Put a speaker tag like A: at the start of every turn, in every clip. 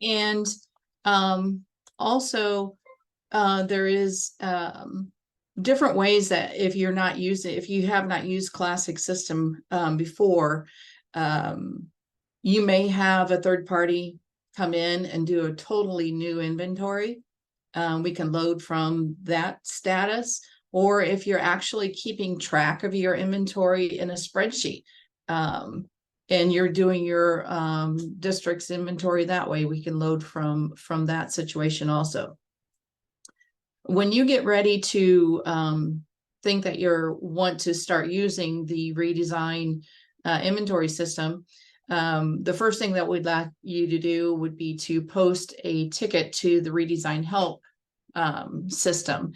A: And also there is different ways that if you have not used Classic System before, you may have a third party come in and do a totally new inventory. We can load from that status, or if you're actually keeping track of your inventory in a spreadsheet, and you're doing your district's inventory that way, we can load from that situation also. When you get ready to think that you want to start using the redesign inventory system, the first thing that we'd like you to do would be to post a ticket to the redesign help system.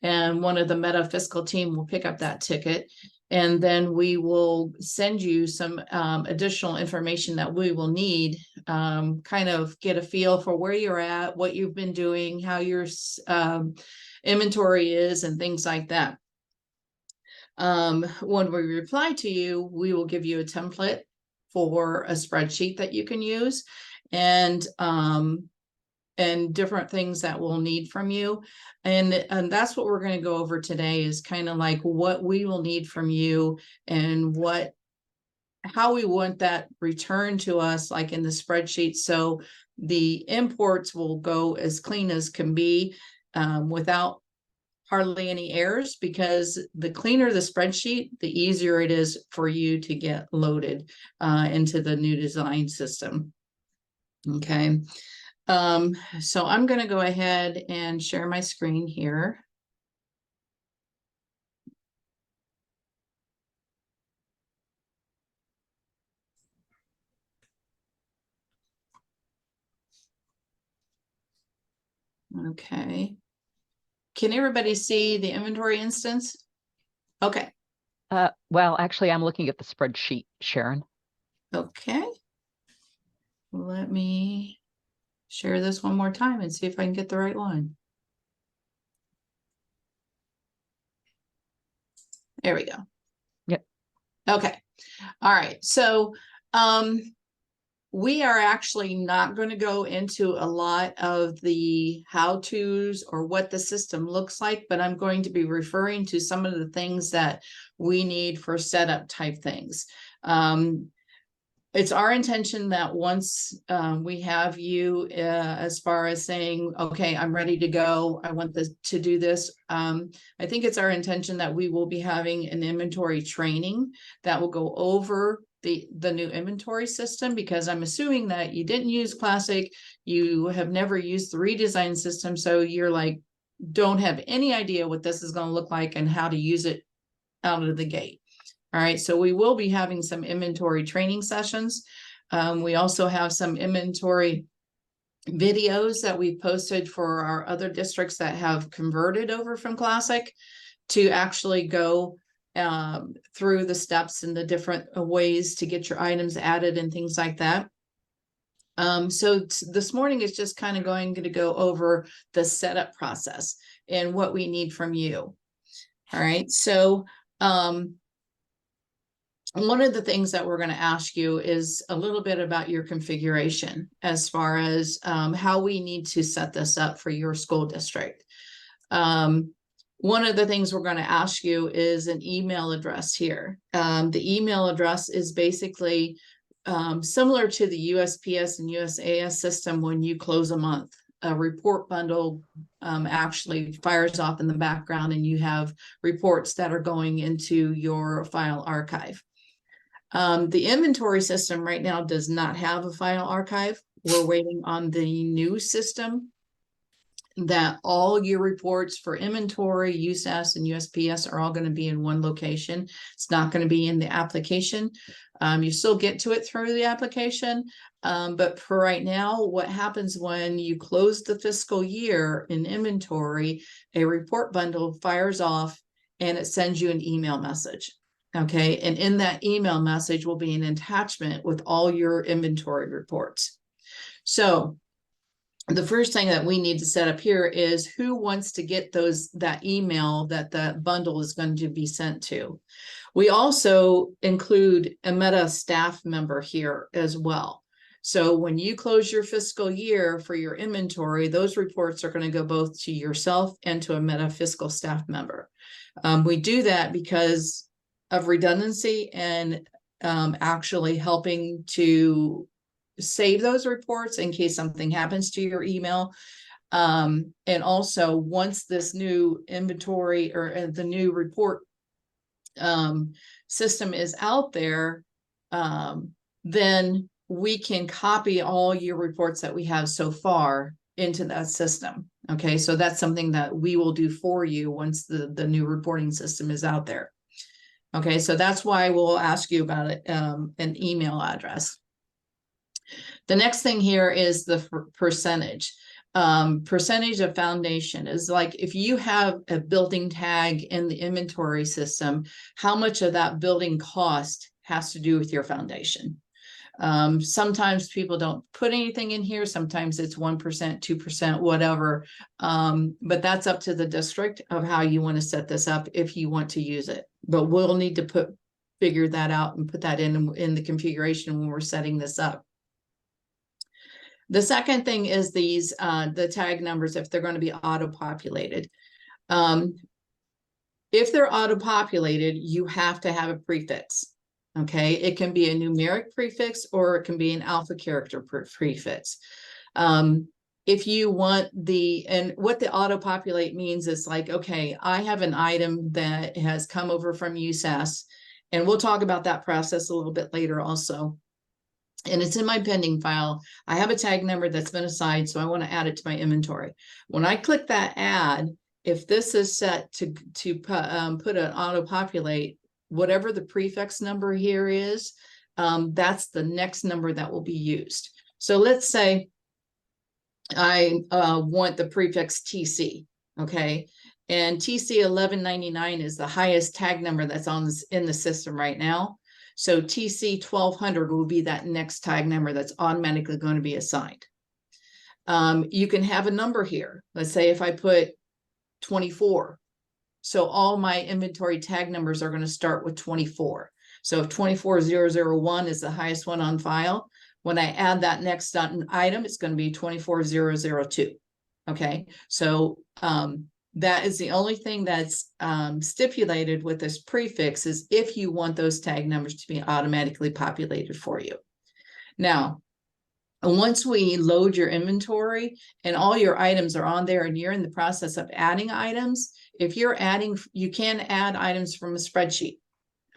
A: And one of the Meta fiscal team will pick up that ticket. And then we will send you some additional information that we will need, kind of get a feel for where you're at, what you've been doing, how your inventory is, and things like that. When we reply to you, we will give you a template for a spreadsheet that you can use, and different things that we'll need from you. And that's what we're going to go over today, is kind of like what we will need from you and how we want that returned to us, like in the spreadsheet. So the imports will go as clean as can be, without hardly any errors, because the cleaner the spreadsheet, the easier it is for you to get loaded into the new design system. Okay. So I'm going to go ahead and share my screen here. Okay. Can everybody see the inventory instance? Okay.
B: Well, actually, I'm looking at the spreadsheet, Sharon.
A: Okay. Let me share this one more time and see if I can get the right one. There we go.
B: Yep.
A: Okay. All right. So we are actually not going to go into a lot of the how-tos or what the system looks like, but I'm going to be referring to some of the things that we need for setup type things. It's our intention that once we have you as far as saying, okay, I'm ready to go, I want to do this. I think it's our intention that we will be having an inventory training that will go over the new inventory system, because I'm assuming that you didn't use Classic, you have never used the redesign system, so you're like, don't have any idea what this is going to look like and how to use it out of the gate. All right, so we will be having some inventory training sessions. We also have some inventory videos that we posted for our other districts that have converted over from Classic to actually go through the steps and the different ways to get your items added and things like that. So this morning is just kind of going to go over the setup process and what we need from you. All right, so one of the things that we're going to ask you is a little bit about your configuration as far as how we need to set this up for your school district. One of the things we're going to ask you is an email address here. The email address is basically similar to the USPS and USAS system. When you close a month, a report bundle actually fires off in the background, and you have reports that are going into your file archive. The inventory system right now does not have a file archive. We're waiting on the new system that all your reports for inventory, USAS, and USPS are all going to be in one location. It's not going to be in the application. You still get to it through the application. But for right now, what happens when you close the fiscal year in inventory, a report bundle fires off and it sends you an email message. Okay, and in that email message will be an attachment with all your inventory reports. So the first thing that we need to set up here is who wants to get that email that the bundle is going to be sent to. We also include a Meta staff member here as well. So when you close your fiscal year for your inventory, those reports are going to go both to yourself and to a Meta fiscal staff member. We do that because of redundancy and actually helping to save those reports in case something happens to your email. And also, once this new inventory or the new report system is out there, then we can copy all your reports that we have so far into that system. Okay, so that's something that we will do for you once the new reporting system is out there. Okay, so that's why we'll ask you about it, an email address. The next thing here is the percentage. Percentage of foundation is like if you have a building tag in the inventory system, how much of that building cost has to do with your foundation. Sometimes people don't put anything in here. Sometimes it's 1%, 2%, whatever. But that's up to the district of how you want to set this up if you want to use it. But we'll need to figure that out and put that in the configuration when we're setting this up. The second thing is these, the tag numbers, if they're going to be auto-populated. If they're auto-populated, you have to have a prefix. Okay, it can be a numeric prefix or it can be an alpha character prefix. If you want and what the auto-populate means is like, okay, I have an item that has come over from USAS, and we'll talk about that process a little bit later also. And it's in my pending file. I have a tag number that's been assigned, so I want to add it to my inventory. When I click that add, if this is set to put an auto-populate, whatever the prefix number here is, that's the next number that will be used. So let's say I want the prefix TC, okay? And TC 1199 is the highest tag number that's in the system right now. So TC 1200 will be that next tag number that's automatically going to be assigned. You can have a number here. Let's say if I put 24. So all my inventory tag numbers are going to start with 24. So if 24001 is the highest one on file, when I add that next item, it's going to be 24002. Okay, so that is the only thing that's stipulated with this prefix is if you want those tag numbers to be automatically populated for you. Now, once we load your inventory and all your items are on there and you're in the process of adding items, if you're adding, you can add items from a spreadsheet.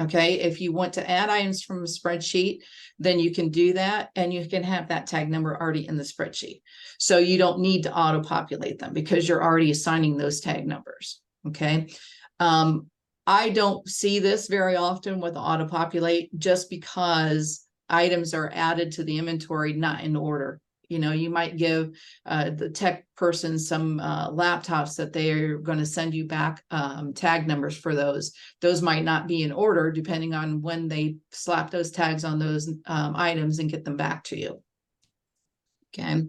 A: Okay, if you want to add items from a spreadsheet, then you can do that and you can have that tag number already in the spreadsheet. So you don't need to auto-populate them because you're already assigning those tag numbers. Okay, I don't see this very often with auto-populate just because items are added to the inventory not in order. You know, you might give the tech person some laptops that they are going to send you back tag numbers for those. Those might not be in order depending on when they slap those tags on those items and get them back to you. Okay.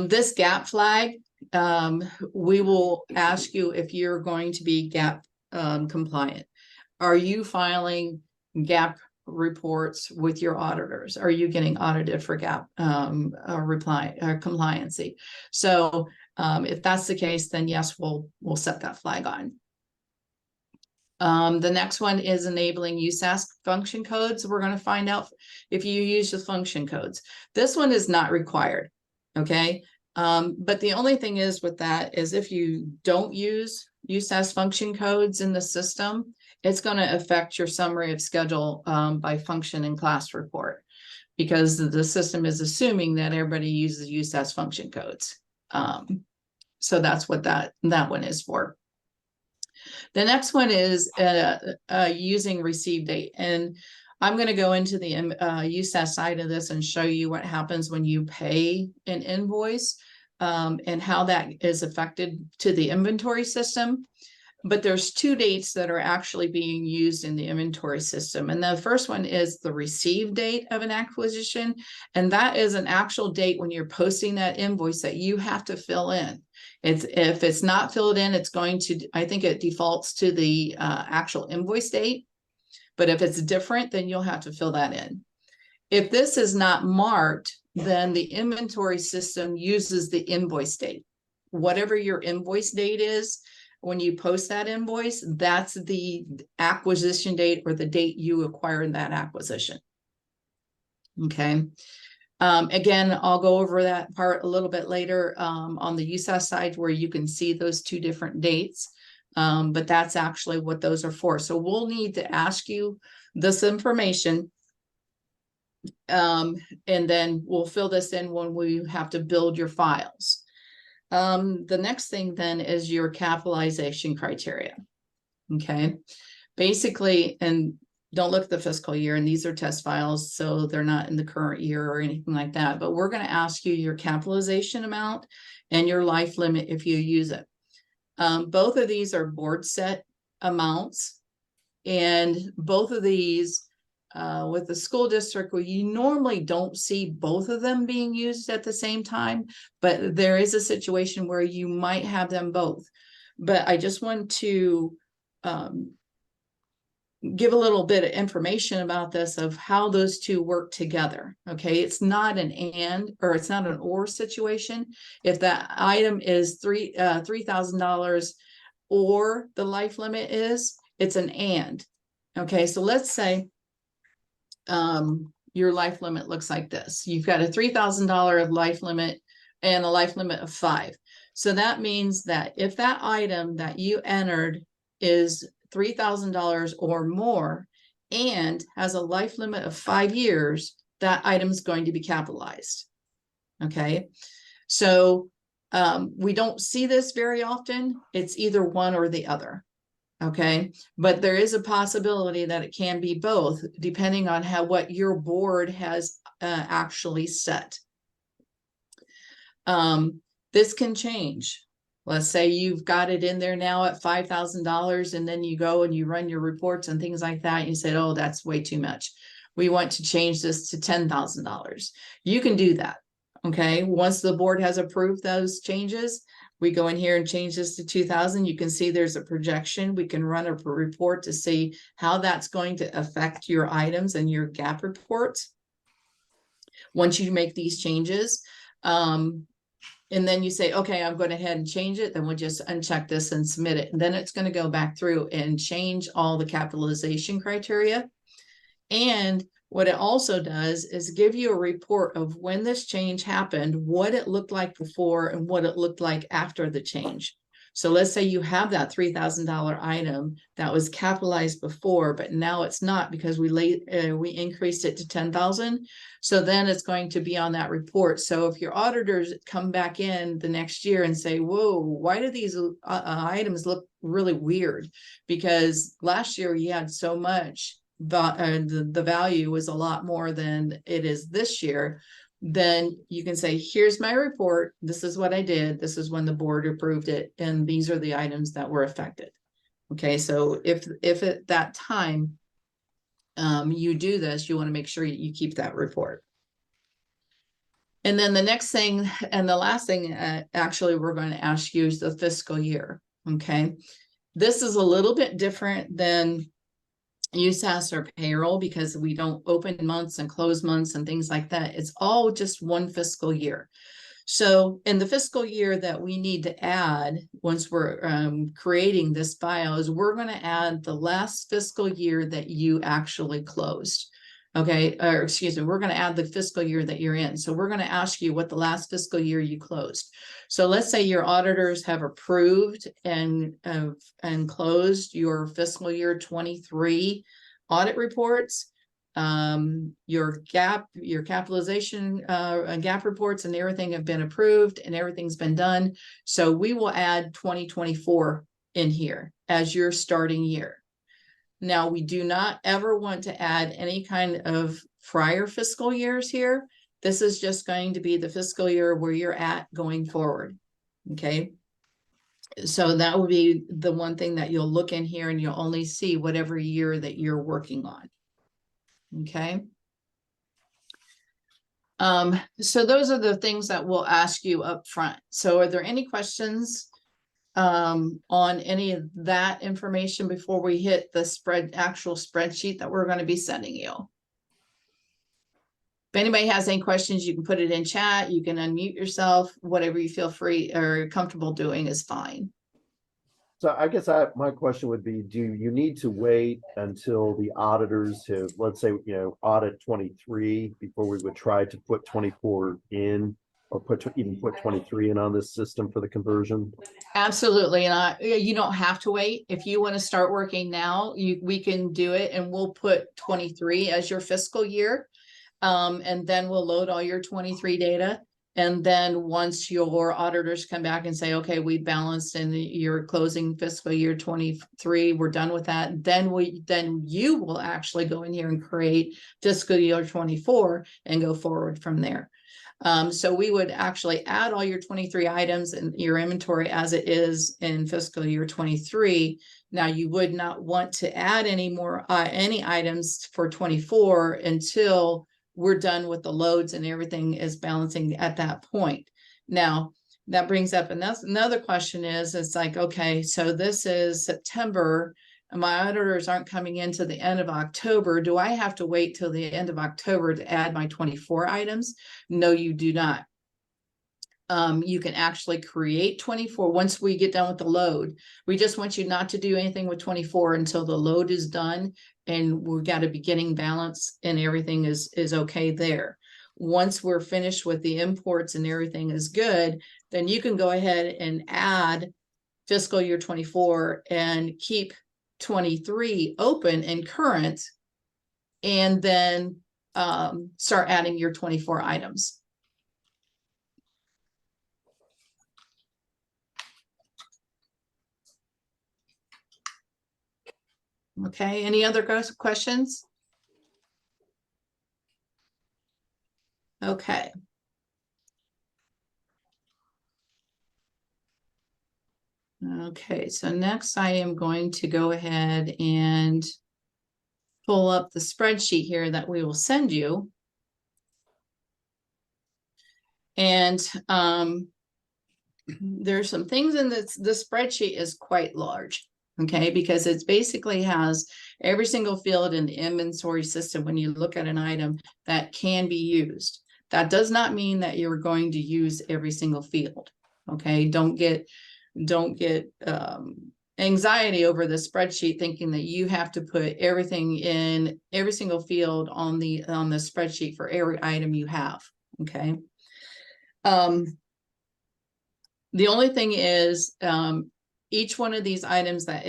A: This gap flag, we will ask you if you're going to be gap compliant. Are you filing gap reports with your auditors? Are you getting audited for gap compliancy? So if that's the case, then yes, we'll set that flag on. The next one is enabling USAS function codes. We're going to find out if you use the function codes. This one is not required. Okay. But the only thing is with that is if you don't use USAS function codes in the system, it's going to affect your summary of schedule by function and class report because the system is assuming that everybody uses USAS function codes. So that's what that one is for. The next one is using receive date. And I'm going to go into the USAS side of this and show you what happens when you pay an invoice and how that is affected to the inventory system. But there's two dates that are actually being used in the inventory system. And the first one is the receive date of an acquisition. And that is an actual date when you're posting that invoice that you have to fill in. If it's not filled in, it's going to, I think it defaults to the actual invoice date. But if it's different, then you'll have to fill that in. If this is not marked, then the inventory system uses the invoice date. Whatever your invoice date is, when you post that invoice, that's the acquisition date or the date you acquired that acquisition. Okay. Again, I'll go over that part a little bit later on the USAS side where you can see those two different dates. But that's actually what those are for. So we'll need to ask you this information. And then we'll fill this in when we have to build your files. The next thing then is your capitalization criteria. Okay. Basically, and don't look at the fiscal year, and these are test files, so they're not in the current year or anything like that, but we're going to ask you your capitalization amount and your life limit if you use it. Both of these are board set amounts, and both of these with the school district, where you normally don't see both of them being used at the same time, but there is a situation where you might have them both. But I just want to give a little bit of information about this of how those two work together. Okay, it's not an and, or it's not an or situation. If that item is $3,000 or the life limit is, it's an and. Okay, so let's say your life limit looks like this. You've got a $3,000 life limit and a life limit of 5. So that means that if that item that you entered is $3,000 or more and has a life limit of 5 years, that item is going to be capitalized. Okay, so we don't see this very often. It's either one or the other. Okay, but there is a possibility that it can be both, depending on what your board has actually set. This can change. Let's say you've got it in there now at $5,000, and then you go and you run your reports and things like that. And you said, oh, that's way too much. We want to change this to $10,000. You can do that. Okay, once the board has approved those changes, we go in here and change this to 2,000. You can see there's a projection. We can run a report to see how that's going to affect your items and your gap reports once you make these changes. And then you say, okay, I'm going ahead and change it. Then we'll just uncheck this and submit it. And then it's going to go back through and change all the capitalization criteria. And what it also does is give you a report of when this change happened, what it looked like before, and what it looked like after the change. So let's say you have that $3,000 item that was capitalized before, but now it's not because we increased it to 10,000. So then it's going to be on that report. So if your auditors come back in the next year and say, whoa, why do these items look really weird? Because last year you had so much, the value was a lot more than it is this year. Then you can say, here's my report. This is what I did. This is when the board approved it. And these are the items that were affected. Okay, so if at that time you do this, you want to make sure you keep that report. And then the next thing and the last thing actually we're going to ask you is the fiscal year. Okay, this is a little bit different than USAS or payroll because we don't open months and close months and things like that. It's all just one fiscal year. So in the fiscal year that we need to add, once we're creating this file, is we're going to add the last fiscal year that you actually closed. Okay, or excuse me, we're going to add the fiscal year that you're in. So we're going to ask you what the last fiscal year you closed. So let's say your auditors have approved and closed your fiscal year 23 audit reports. Your capitalization and gap reports and everything have been approved and everything's been done. So we will add 2024 in here as your starting year. Now, we do not ever want to add any kind of prior fiscal years here. This is just going to be the fiscal year where you're at going forward. Okay. So that would be the one thing that you'll look in here and you'll only see whatever year that you're working on. Okay. So those are the things that we'll ask you up front. So are there any questions on any of that information before we hit the actual spreadsheet that we're going to be sending you? anybody has any questions, you can put it in chat. You can unmute yourself. Whatever you feel free or comfortable doing is fine.
C: So I guess my question would be, do you need to wait until the auditors have, let's say, audit 23 before we would try to put 24 in, or even put 23 in on this system for the conversion?
A: Absolutely. And you don't have to wait. If you want to start working now, we can do it, and we'll put 23 as your fiscal year. And then we'll load all your 23 data. And then once your auditors come back and say, okay, we balanced in your closing fiscal year 23, we're done with that. Then you will actually go in here and create fiscal year 24 and go forward from there. So we would actually add all your 23 items in your inventory as it is in fiscal year 23. Now you would not want to add any more, any items for 24 until we're done with the loads and everything is balancing at that point. Now, that brings up another question is, it's like, okay, so this is September, and my auditors aren't coming into the end of October. Do I have to wait till the end of October to add my 24 items? No, you do not. You can actually create 24 once we get done with the load. We just want you not to do anything with 24 until the load is done and we've got a beginning balance and everything is okay there. Once we're finished with the imports and everything is good, then you can go ahead and add fiscal year 24 and keep 23 open and current, and then start adding your 24 items. Okay, any other questions? Okay. Okay, so next I am going to go ahead and pull up the spreadsheet here that we will send you. And there's some things in this, the spreadsheet is quite large. Okay, because it basically has every single field in the inventory system when you look at an item that can be used. That does not mean that you're going to use every single field. Okay, don't get anxiety over the spreadsheet thinking that you have to put everything in every single field on the spreadsheet for every item you have. Okay. The only thing is, each one of these items that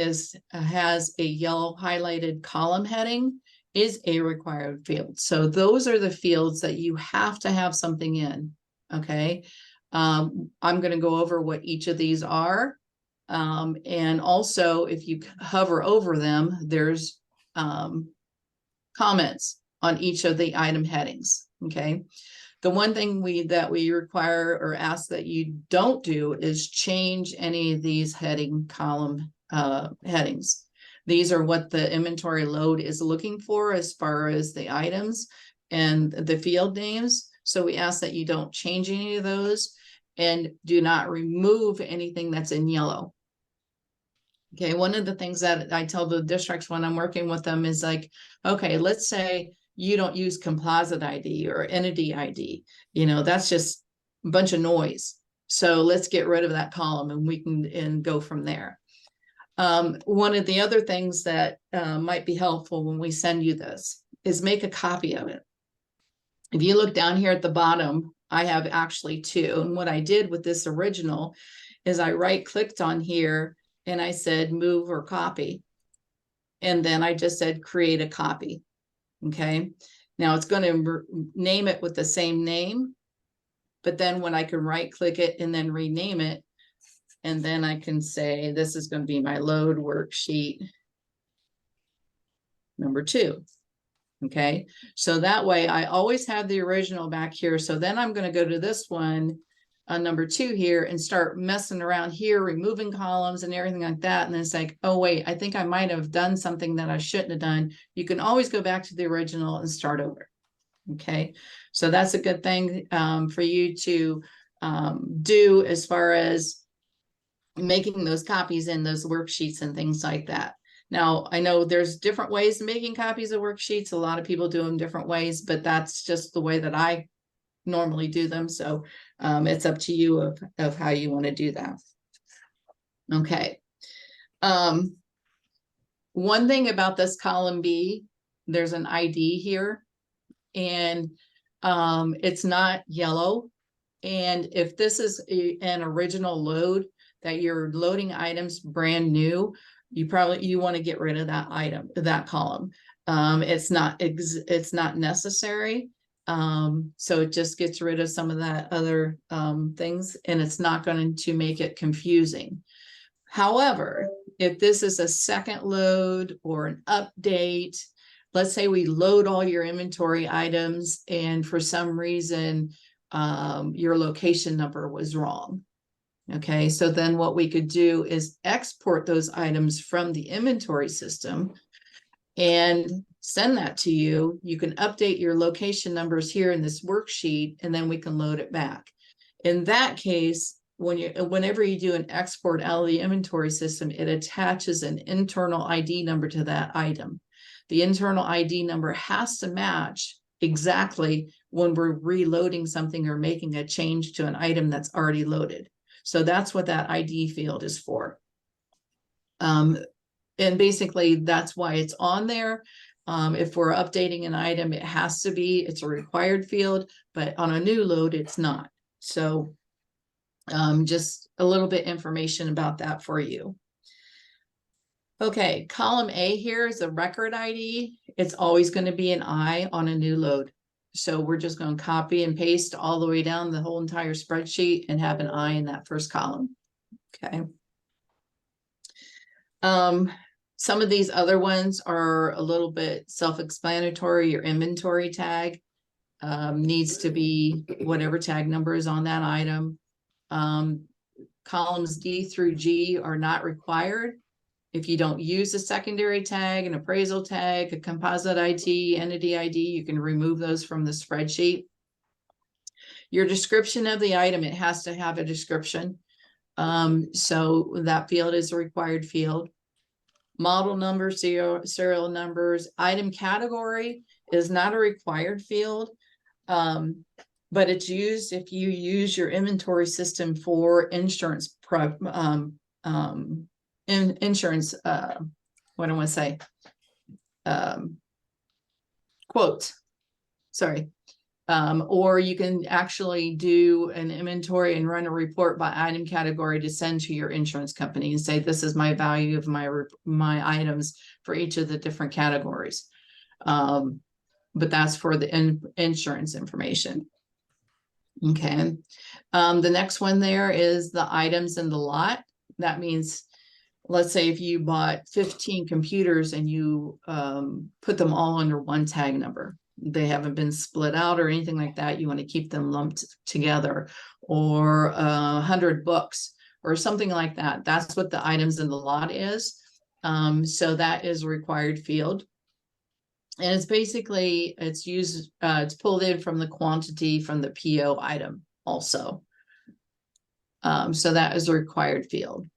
A: has a yellow highlighted column heading is a required field. So those are the fields that you have to have something in. Okay. I'm going to go over what each of these are. And also if you hover over them, there's comments on each of the item headings. Okay. The one thing that we require or ask that you don't do is change any of these heading column headings. These are what the inventory load is looking for as far as the items and the field names. So we ask that you don't change any of those and do not remove anything that's in yellow. Okay, one of the things that I tell the districts when I'm working with them is like, okay, let's say you don't use composite ID or entity ID, that's just a bunch of noise. So let's get rid of that column and we can go from there. One of the other things that might be helpful when we send you this is make a copy of it. If you look down here at the bottom, I have actually two. And what I did with this original is I right-clicked on here and I said move or copy. And then I just said create a copy. Okay, now it's going to name it with the same name, but then when I can right click it and then rename it, and then I can say this is going to be my load worksheet number 2. Okay, so that way I always have the original back here. So then I'm going to go to this one, number 2 here, and start messing around here, removing columns and everything like that. And then it's like, oh wait, I think I might have done something that I shouldn't have done. You can always go back to the original and start over. Okay, so that's a good thing for you to do as far as making those copies in those worksheets and things like that. Now, I know there's different ways of making copies of worksheets. A lot of people do them different ways, but that's just the way that I normally do them. So it's up to you of how you want to do that. Okay. One thing about this column B, there's an ID here, and it's not yellow. And if this is an original load that you're loading items brand new, you want to get rid of that item, that column. It's not necessary. So it just gets rid of some of that other things, and it's not going to make it confusing. However, if this is a second load or an update, let's say we load all your inventory items and for some reason your location number was wrong. Okay, so then what we could do is export those items from the inventory system and send that to you. You can update your location numbers here in this worksheet, and then we can load it back. In that case, whenever you do an export out of the inventory system, it attaches an internal ID number to that item. The internal ID number has to match exactly when we're reloading something or making a change to an item that's already loaded. So that's what that ID field is for. And basically that's why it's on there. If we're updating an item, it's a required field, but on a new load, it's not. So just a little bit information about that for you. Okay, column A here is a record ID. It's always going to be an I on a new load. So we're just going to copy and paste all the way down the whole entire spreadsheet and have an I in that first column. Okay. Some of these other ones are a little bit self-explanatory. Your inventory tag needs to be whatever tag number is on that item. Columns D through G are not required. If you don't use a secondary tag, an appraisal tag, a composite ID, entity ID, you can remove those from the spreadsheet. Your description of the item, it has to have a description. So that field is a required field. Model number, serial numbers, item category is not a required field. But it's used if you use your inventory system for insurance insurance, what do I want to say? Quotes, sorry. Or you can actually do an inventory and run a report by item category to send to your insurance company and say, this is my value of my items for each of the different categories. But that's for the insurance information. Okay. The next one there is the items in the lot. That means, let's say if you bought 15 computers and you put them all under one tag number, they haven't been split out or anything like that. You want to keep them lumped together, or 100 books or something like that. That's what the items in the lot is. So that is a required field. And it's basically, it's used, it's pulled in from the quantity from the PO item also. So that is a required field.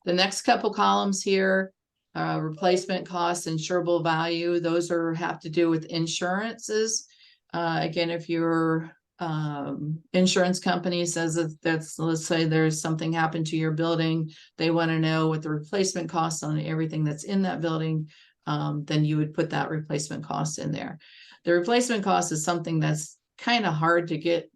A: The next couple columns here, replacement costs, insurable value, those have to do with insurances. Again, if your insurance company says that let's say there's something happened to your building, they want to know what the replacement costs on everything that's in that building, then you would put that replacement cost in there. The replacement cost is something that's kind of hard to get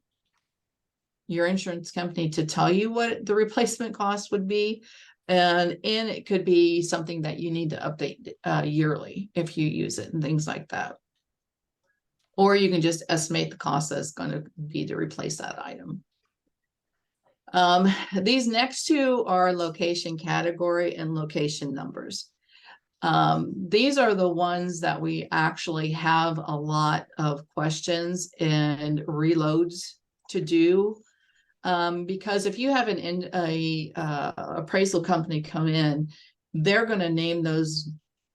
A: your insurance company to tell you what the replacement cost would be. And it could be something that you need to update yearly if you use it and things like that. Or you can just estimate the cost that's going to be to replace that item. These next two are location category and location numbers. These are the ones that we actually have a lot of questions and reloads to do. Because if you have an appraisal company come in, they're going to name those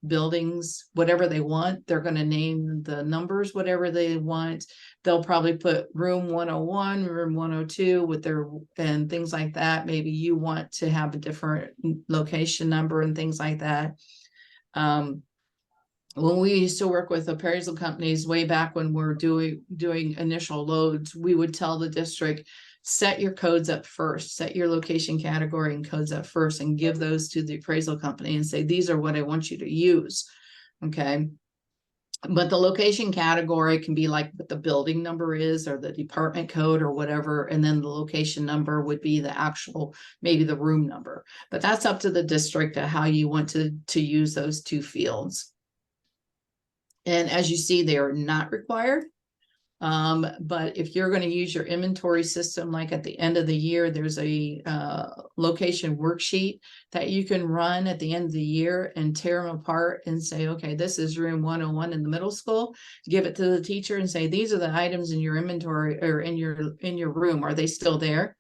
A: buildings, whatever they want. They're going to name the numbers, whatever they want. They'll probably put room 101, room 102 with their, and things like that. Maybe you want to have a different location number and things like that. When we used to work with appraisal companies way back when we're doing initial loads, we would tell the district, set your codes up first, set your location category and codes up first, and give those to the appraisal company and say, these are what I want you to use. Okay. But the location category can be like what the building number is or the department code or whatever. And then the location number would be the actual, maybe the room number. But that's up to the district to how you want to use those two fields. And as you see, they are not required. But if you're going to use your inventory system, like at the end of the year, there's a location worksheet that you can run at the end of the year and tear them apart and say, okay, this is room 101 in the middle school. Give it to the teacher and say, these are the items in your inventory or in your room. Are they still there?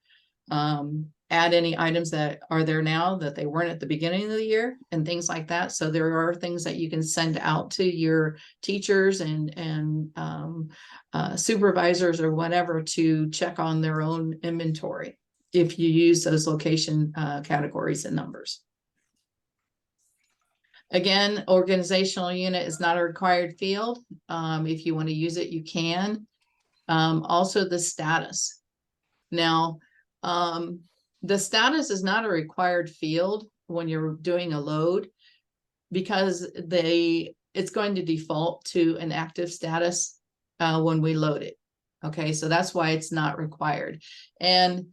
A: Add any items that are there now that they weren't at the beginning of the year and things like that. So there are things that you can send out to your teachers and supervisors or whatever to check on their own inventory if you use those location categories and numbers. Again, organizational unit is not a required field. If you want to use it, you can. Also the status. Now, the status is not a required field when you're doing a load because it's going to default to an active status when we load it. Okay, so that's why it's not required. And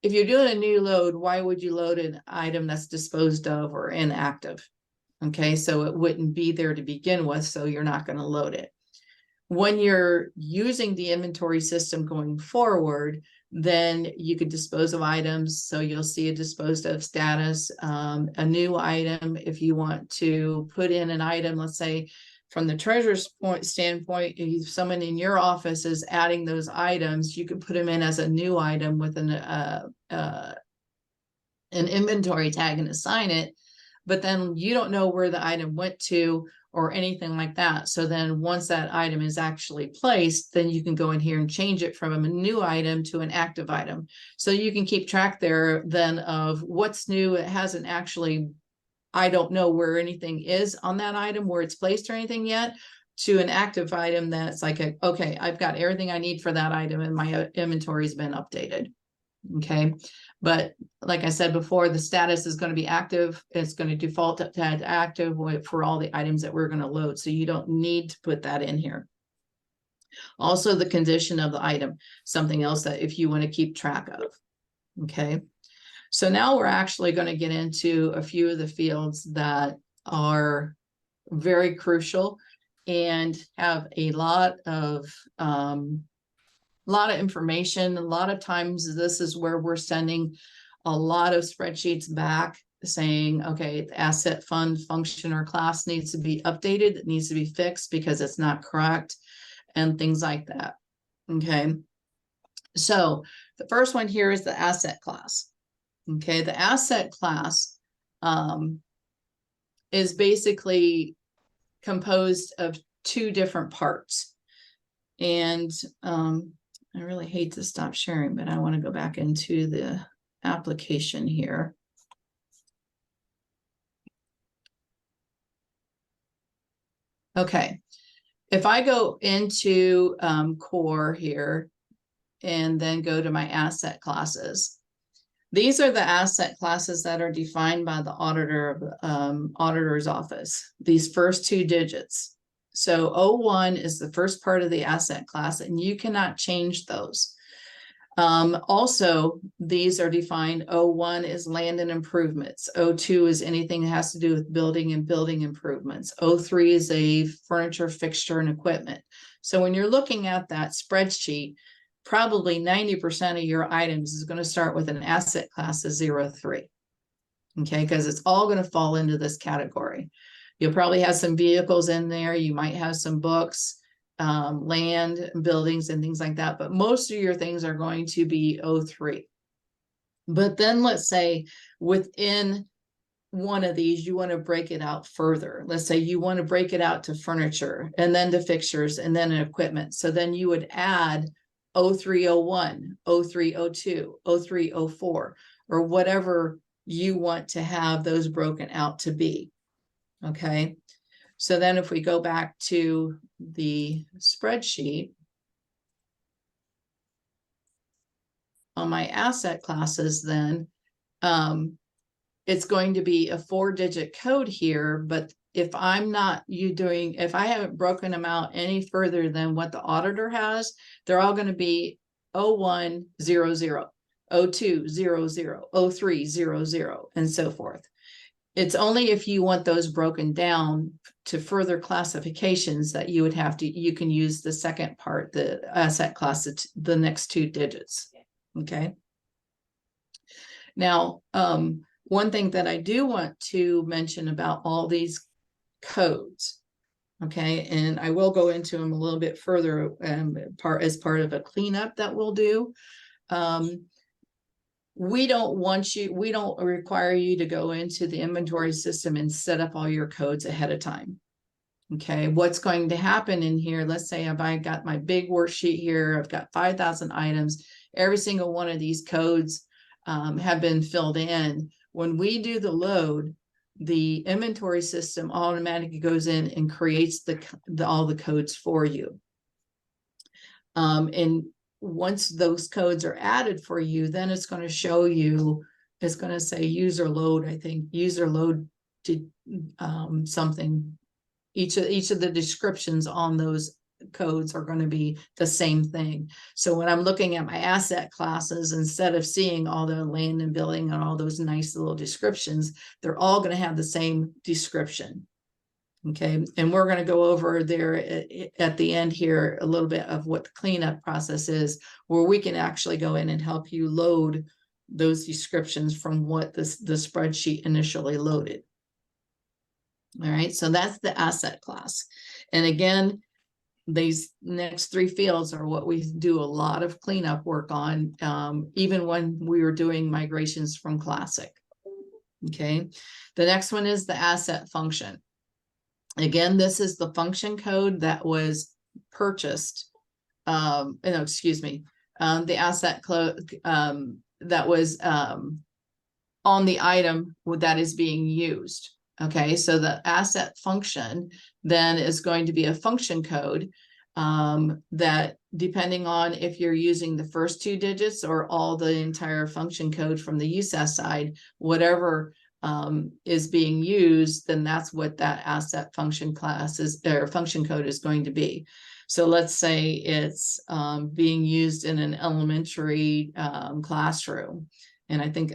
A: if you're doing a new load, why would you load an item that's disposed of or inactive? Okay, so it wouldn't be there to begin with, so you're not going to load it. When you're using the inventory system going forward, then you could dispose of items. So you'll see a disposed of status, a new item. If you want to put in an item, let's say from the treasurer's standpoint, if someone in your office is adding those items, you could put them in as a new item with an inventory tag and assign it. But then you don't know where the item went to or anything like that. So then once that item is actually placed, then you can go in here and change it from a new item to an active item. So you can keep track there then of what's new. It hasn't actually, I don't know where anything is on that item, where it's placed or anything yet, to an active item that's like, okay, I've got everything I need for that item and my inventory has been updated. Okay, but like I said before, the status is going to be active. It's going to default to active for all the items that we're going to load. So you don't need to put that in here. Also, the condition of the item, something else that if you want to keep track of. Okay, so now we're actually going to get into a few of the fields that are very crucial and have a lot of information. A lot of times this is where we're sending a lot of spreadsheets back saying, okay, the asset fund function or class needs to be updated. It needs to be fixed because it's not correct and things like that. Okay. So the first one here is the asset class. Okay. The asset class is basically composed of two different parts. And I really hate to stop sharing, but I want to go back into the application here. Okay, if I go into core here and then go to my asset classes, these are the asset classes that are defined by the auditor's office, these first two digits. So 01 is the first part of the asset class, and you cannot change those. Also, these are defined. 01 is land and improvements. 02 is anything that has to do with building and building improvements. 03 is a furniture, fixture, and equipment. So when you're looking at that spreadsheet, probably 90% of your items is going to start with an asset class of 03. Okay, because it's all going to fall into this category. You'll probably have some vehicles in there. You might have some books, land, buildings, and things like that. But most of your things are going to be 03. But then let's say within one of these, you want to break it out further. Let's say you want to break it out to furniture and then to fixtures and then equipment. So then you would add 0301, 0302, 0304, or whatever you want to have those broken out to be. Okay. So then if we go back to the spreadsheet, on my asset classes, then it's going to be a 4-digit code here, but if I'm not if I haven't broken them out any further than what the auditor has, they're all going to be 0100, 0200, 0300, and so forth. It's only if you want those broken down to further classifications that you would have to, you can use the second part, the asset class, the next 2 digits. Okay. Now, one thing that I do want to mention about all these codes, okay, and I will go into them a little bit further as part of a cleanup that we'll do. We don't require you to go into the inventory system and set up all your codes ahead of time. Okay, what's going to happen in here, let's say if I got my big worksheet here, I've got 5,000 items, every single one of these codes have been filled in. When we do the load, the inventory system automatically goes in and creates all the codes for you. And once those codes are added for you, then it's going to show you, it's going to say user load, I think, user load to something. Each of the descriptions on those codes are going to be the same thing. So when I'm looking at my asset classes, instead of seeing all the land and building and all those nice little descriptions, they're all going to have the same description. Okay, and we're going to go over there at the end here a little bit of what the cleanup process is, where we can actually go in and help you load those descriptions from what the spreadsheet initially loaded. All right, so that's the asset class. And again, these next 3 fields are what we do a lot of cleanup work on, even when we were doing migrations from Classic. Okay, the next one is the asset function. Again, this is the function code that was purchased. No, excuse me. The asset that was on the item that is being used. Okay, so the asset function then is going to be a function code that, depending on if you're using the first 2 digits or all the entire function code from the USAS side, whatever is being used, then that's what that asset function class is, or function code is going to be. So let's say it's being used in an elementary classroom. And I think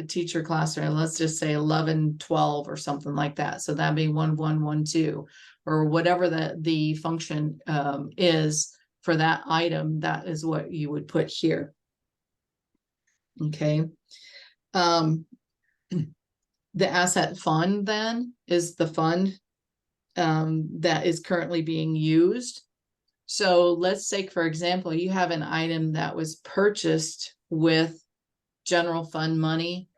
A: teacher classroom, let's just say 11, 12 or something like that. So that'd be 1, 1, 1, 2, or whatever the function is for that item. That is what you would put here. Okay. The asset fund then is the fund that is currently being used. So let's say, for example, you have an item that was purchased with general fund money,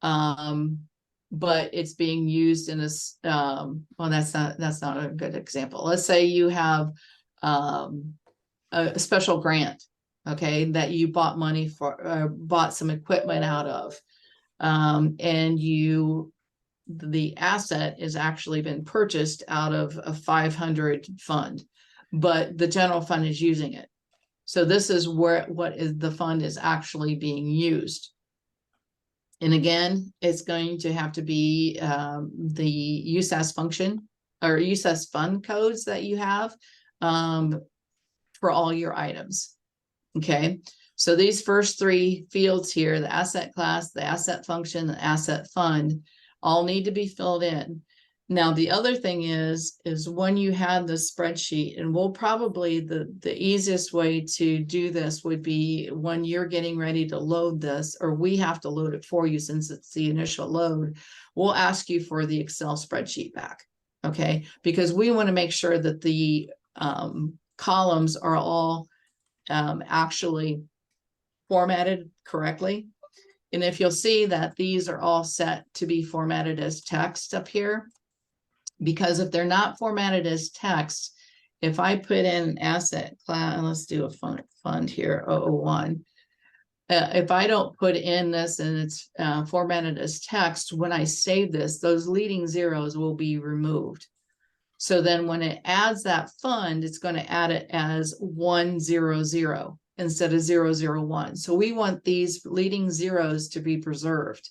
A: but it's being used in a well, that's not a good example. Let's say you have a special grant, okay, that you bought money for, bought some equipment out of, and the asset is actually been purchased out of a 500 fund, but the general fund is using it. So this is where the fund is actually being used. And again, it's going to have to be the USAS function or USAS fund codes that you have for all your items. Okay, so these first 3 fields here, the asset class, the asset function, the asset fund, all need to be filled in. Now, the other thing is when you have the spreadsheet, and we'll probably, the easiest way to do this would be when you're getting ready to load this, or we have to load it for you since it's the initial load, we'll ask you for the Excel spreadsheet back, okay? Because we want to make sure that the columns are all actually formatted correctly. And if you'll see that these are all set to be formatted as text up here, because if they're not formatted as text, if I put in an asset class, let's do a fund here, 001. If I don't put in this and it's formatted as text, when I save this, those leading zeros will be removed. So then when it adds that fund, it's going to add it as 100 instead of 001. So we want these leading zeros to be preserved.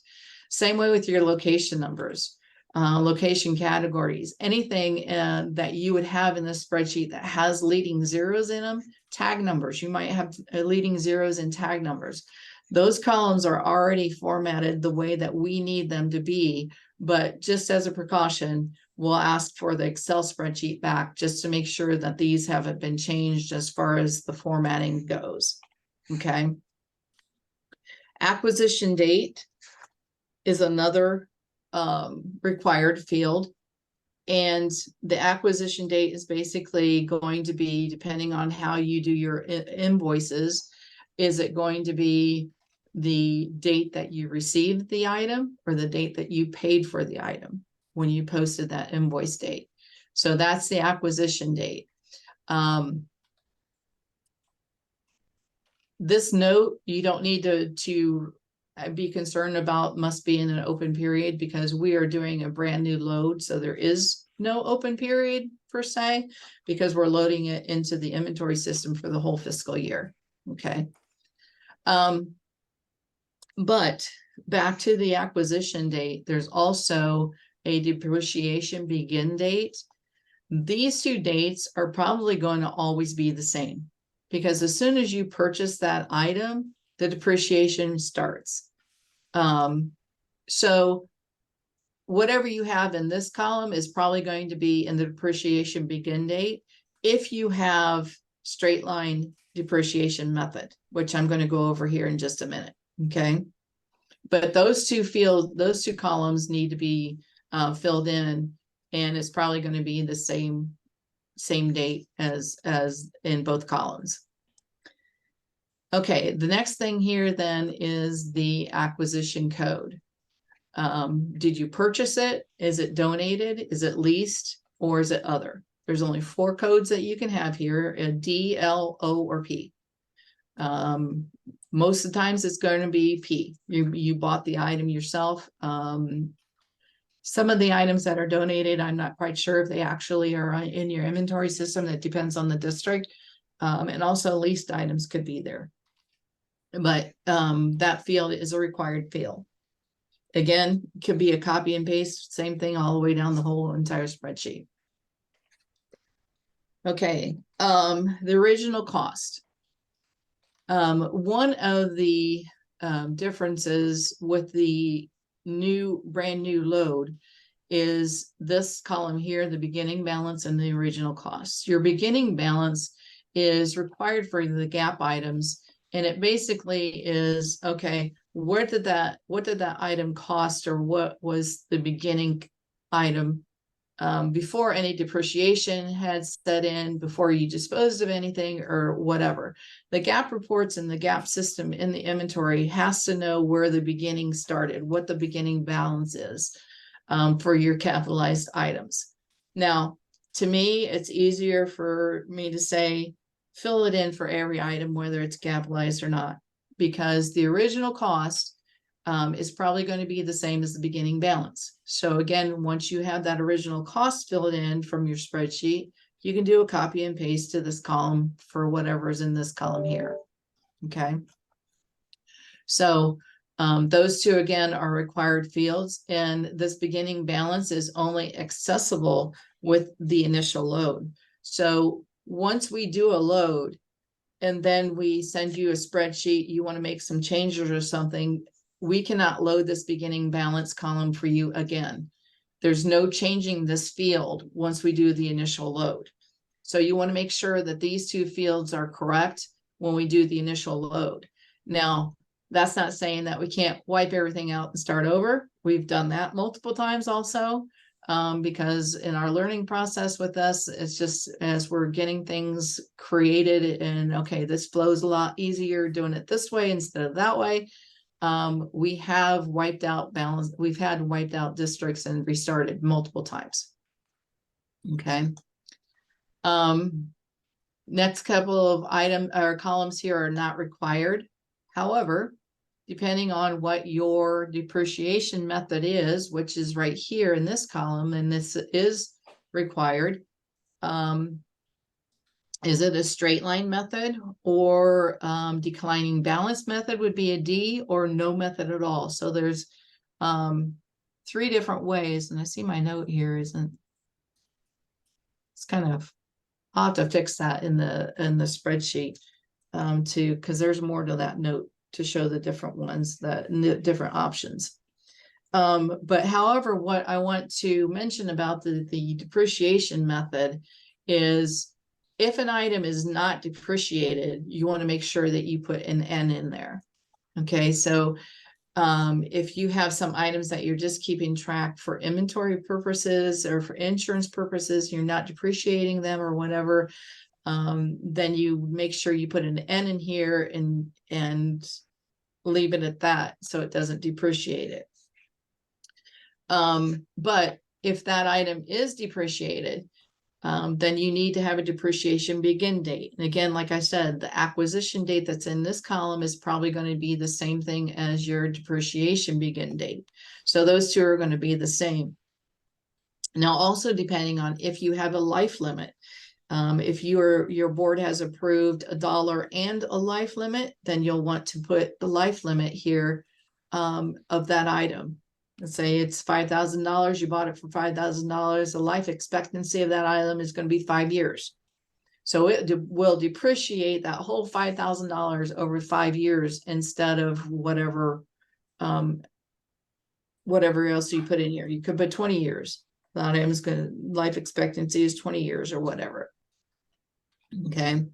A: Same way with your location numbers, location categories, anything that you would have in this spreadsheet that has leading zeros in them, tag numbers. You might have leading zeros and tag numbers. Those columns are already formatted the way that we need them to be, but just as a precaution, we'll ask for the Excel spreadsheet back just to make sure that these haven't been changed as far as the formatting goes. Okay. Acquisition date is another required field. And the acquisition date is basically going to be, depending on how you do your invoices, is it going to be the date that you received the item or the date that you paid for the item when you posted that invoice date? So that's the acquisition date. This note, you don't need to be concerned about must be in an open period because we are doing a brand new load. So there is no open period per se, because we're loading it into the inventory system for the whole fiscal year. Okay. But back to the acquisition date, there's also a depreciation begin date. These two dates are probably going to always be the same, because as soon as you purchase that item, the depreciation starts. So whatever you have in this column is probably going to be in the depreciation begin date if you have straight line depreciation method, which I'm going to go over here in just a minute. Okay. But those two columns need to be filled in, and it's probably going to be the same date as in both columns. Okay, the next thing here then is the acquisition code. Did you purchase it? Is it donated? Is it leased? Or is it other? There's only 4 codes that you can have here, a D, L, O, or P. Most of the times it's going to be P. You bought the item yourself. Some of the items that are donated, I'm not quite sure if they actually are in your inventory system. That depends on the district. And also leased items could be there. But that field is a required field. Again, could be a copy and paste, same thing all the way down the whole entire spreadsheet. Okay, the original cost. One of the differences with the brand new load is this column here, the beginning balance and the original costs. Your beginning balance is required for the gap items, and it basically is, okay, what did that item cost, or what was the beginning item before any depreciation had set in, before you disposed of anything or whatever. The gap reports and the gap system in the inventory has to know where the beginning started, what the beginning balance is for your capitalized items. Now, to me, it's easier for me to say, fill it in for every item, whether it's capitalized or not, because the original cost is probably going to be the same as the beginning balance. So again, once you have that original cost filled in from your spreadsheet, you can do a copy and paste to this column for whatever is in this column here. Okay. So those two again are required fields, and this beginning balance is only accessible with the initial load. So once we do a load and then we send you a spreadsheet, you want to make some changes or something, we cannot load this beginning balance column for you again. There's no changing this field once we do the initial load. So you want to make sure that these two fields are correct when we do the initial load. Now, that's not saying that we can't wipe everything out and start over. We've done that multiple times also, because in our learning process with us, it's just as we're getting things created and okay, this flows a lot easier doing it this way instead of that way. we have wiped out balance. We've had wiped out districts and restarted multiple times. Okay. Next couple of item or columns here are not required. However, depending on what your depreciation method is, which is right here in this column, and this is required. Is it a straight line method or declining balance method would be a D, or no method at all. So there's 3 different ways, and I see my note here isn't. It's kind of, I'll have to fix that in the spreadsheet too, because there's more to that note to show the different ones, that the different options. But however, what I want to mention about the depreciation method is, if an item is not depreciated, you want to make sure that you put an N in there. Okay, so if you have some items that you're just keeping track for inventory purposes or for insurance purposes, you're not depreciating them or whatever, then you make sure you put an N in here and leave it at that, so it doesn't depreciate it. But if that item is depreciated, then you need to have a depreciation begin date. And again, like I said, the acquisition date that's in this column is probably going to be the same thing as your depreciation begin date. So those 2 are going to be the same. Now, also depending on if you have a life limit, if your board has approved $1 and a life limit, then you'll want to put the life limit here of that item. Let's say it's $5,000. You bought it for $5,000. The life expectancy of that item is going to be 5 years. So it will depreciate that whole $5,000 over 5 years instead of whatever else you put in here. You could put 20 years. The item's going to, life expectancy is 20 years or whatever. Okay.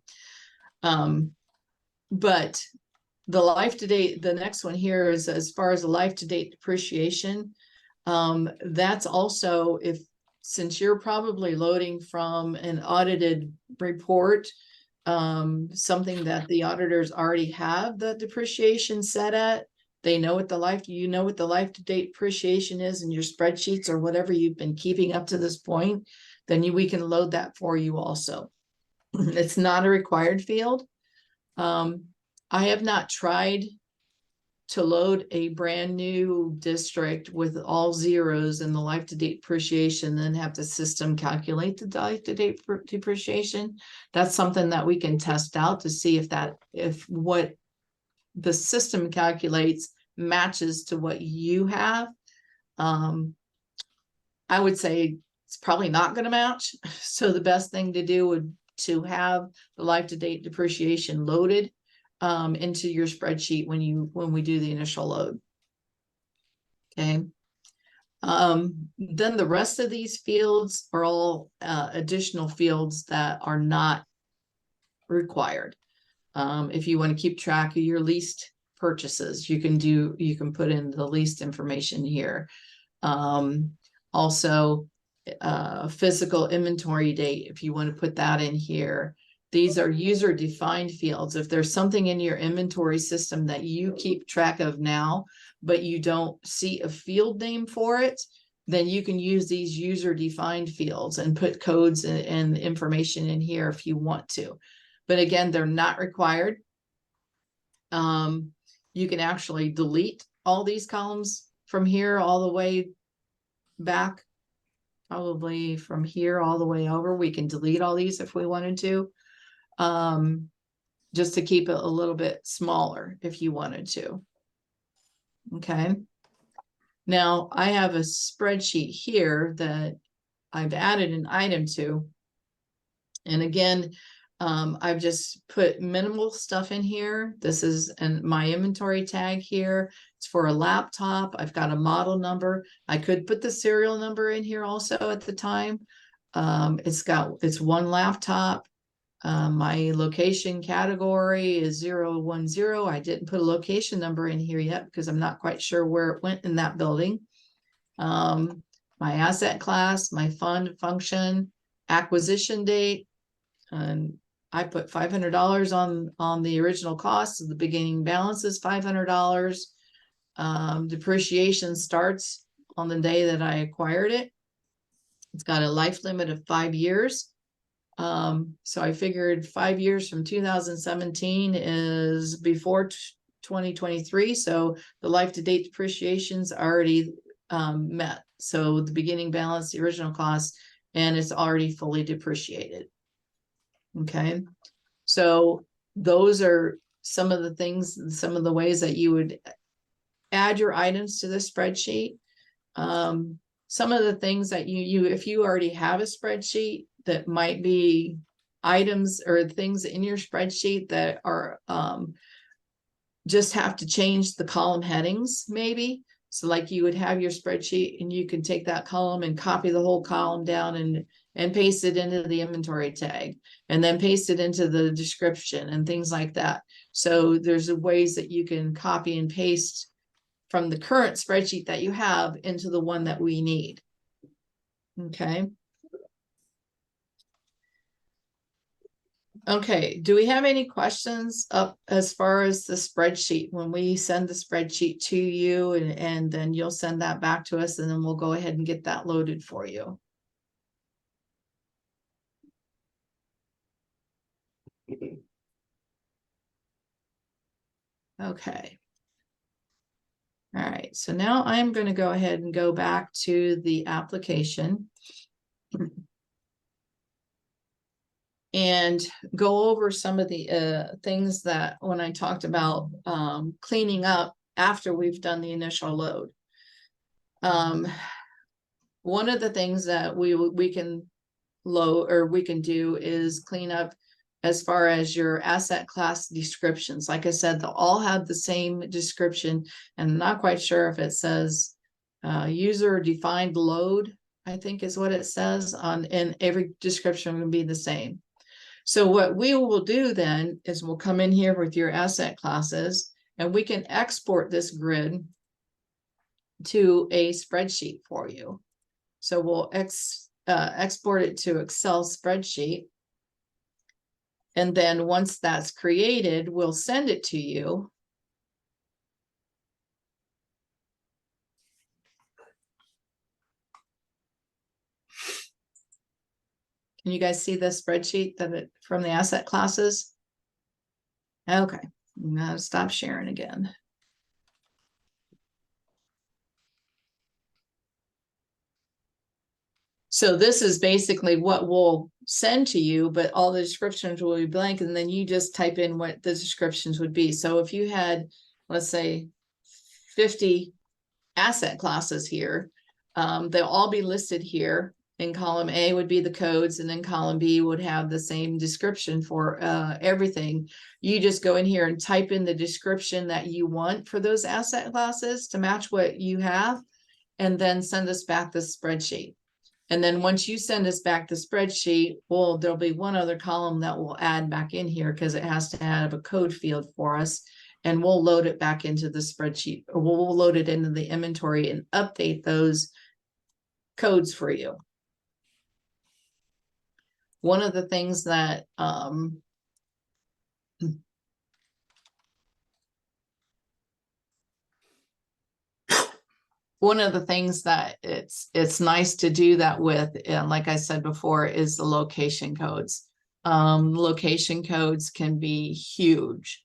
A: But the life to date, the next one here is as far as the life to date depreciation. That's also, since you're probably loading from an audited report, something that the auditors already have the depreciation set at, they know what the life to date depreciation is in your spreadsheets or whatever you've been keeping up to this point, then we can load that for you also. It's not a required field. I have not tried to load a brand new district with all zeros in the life to date depreciation, then have the system calculate the life to date depreciation. That's something that we can test out to see if what the system calculates matches to what you have. I would say it's probably not going to match. So the best thing to do would to have the life to date depreciation loaded into your spreadsheet when we do the initial load. Okay. Then the rest of these fields are all additional fields that are not required. If you want to keep track of your leased purchases, you can put in the leased information here. Also, physical inventory date, if you want to put that in here. These are user defined fields. If there's something in your inventory system that you keep track of now, but you don't see a field name for it, then you can use these user defined fields and put codes and information in here if you want to. But again, they're not required. You can actually delete all these columns from here all the way back, probably from here all the way over. We can delete all these if we wanted to, just to keep it a little bit smaller if you wanted to. Okay. Now I have a spreadsheet here that I've added an item to. And again, I've just put minimal stuff in here. This is my inventory tag here. It's for a laptop. I've got a model number. I could put the serial number in here also at the time. It's one laptop. My location category is 010. I didn't put a location number in here yet because I'm not quite sure where it went in that building. My asset class, my fund function, acquisition date, and I put $500 on the original cost. So the beginning balance is $500. Depreciation starts on the day that I acquired it. It's got a life limit of 5 years. So I figured 5 years from 2017 is before 2023. So the life to date depreciation's already met. So the beginning balance, the original cost, and it's already fully depreciated. Okay. So those are some of the things, some of the ways that you would add your items to the spreadsheet. Some of the things that if you already have a spreadsheet, that might be items or things in your spreadsheet that are just have to change the column headings, maybe. So like you would have your spreadsheet and you can take that column and copy the whole column down and paste it into the inventory tag, and then paste it into the description and things like that. So there's ways that you can copy and paste from the current spreadsheet that you have into the one that we need. Okay. Okay, do we have any questions up as far as the spreadsheet? When we send the spreadsheet to you and then you'll send that back to us, and then we'll go ahead and get that loaded for you. Okay. All right, so now I'm going to go ahead and go back to the application and go over some of the things that when I talked about cleaning up after we've done the initial load. One of the things that we can load or we can do is clean up as far as your asset class descriptions. Like I said, they'll all have the same description, and I'm not quite sure if it says user defined load, I think is what it says on, and every description will be the same. So what we will do then is we'll come in here with your asset classes, and we can export this grid to a spreadsheet for you. So we'll export it to Excel spreadsheet. And then once that's created, we'll send it to you. Can you guys see the spreadsheet from the asset classes? Okay, I'm gonna stop sharing again. So this is basically what we'll send to you, but all the descriptions will be blank, and then you just type in what the descriptions would be. So if you had, let's say, 50 asset classes here, they'll all be listed here. In column A would be the codes, and then column B would have the same description for everything. You just go in here and type in the description that you want for those asset classes to match what you have, and then send us back the spreadsheet. And then once you send us back the spreadsheet, well, there'll be one other column that we'll add back in here because it has to have a code field for us. And we'll load it back into the spreadsheet, or we'll load it into the inventory and update those codes for you. One of the things that one of the things that it's nice to do that with, like I said before, is the location codes. Location codes can be huge.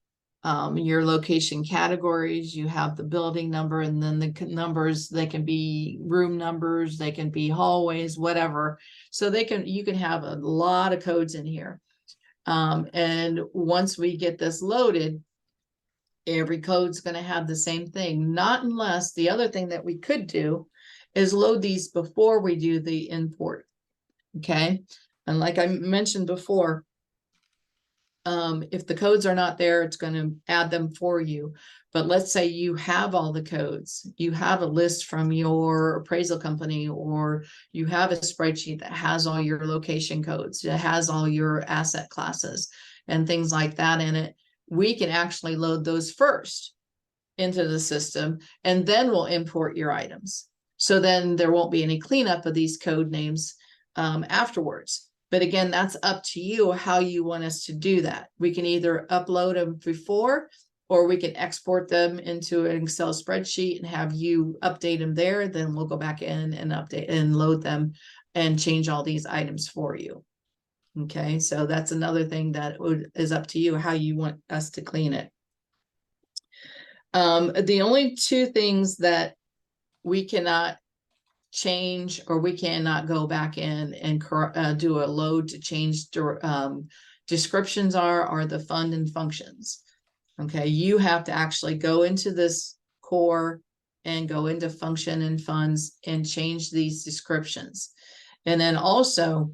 A: Your location categories, you have the building number, and then the numbers, they can be room numbers, they can be hallways, whatever. So you can have a lot of codes in here. And once we get this loaded, every code's going to have the same thing, not unless the other thing that we could do is load these before we do the import. Okay. And like I mentioned before, if the codes are not there, it's going to add them for you. But let's say you have all the codes, you have a list from your appraisal company, or you have a spreadsheet that has all your location codes, it has all your asset classes and things like that in it. We can actually load those first into the system, and then we'll import your items. So then there won't be any cleanup of these code names afterwards. But again, that's up to you how you want us to do that. We can either upload them before, or we can export them into an Excel spreadsheet and have you update them there. Then we'll go back in and update and load them and change all these items for you. Okay, so that's another thing that is up to you, how you want us to clean it. The only two things that we cannot change, or we cannot go back in and do a load to change descriptions are the fund and functions. Okay, you have to actually go into this core and go into function and funds and change these descriptions. And then also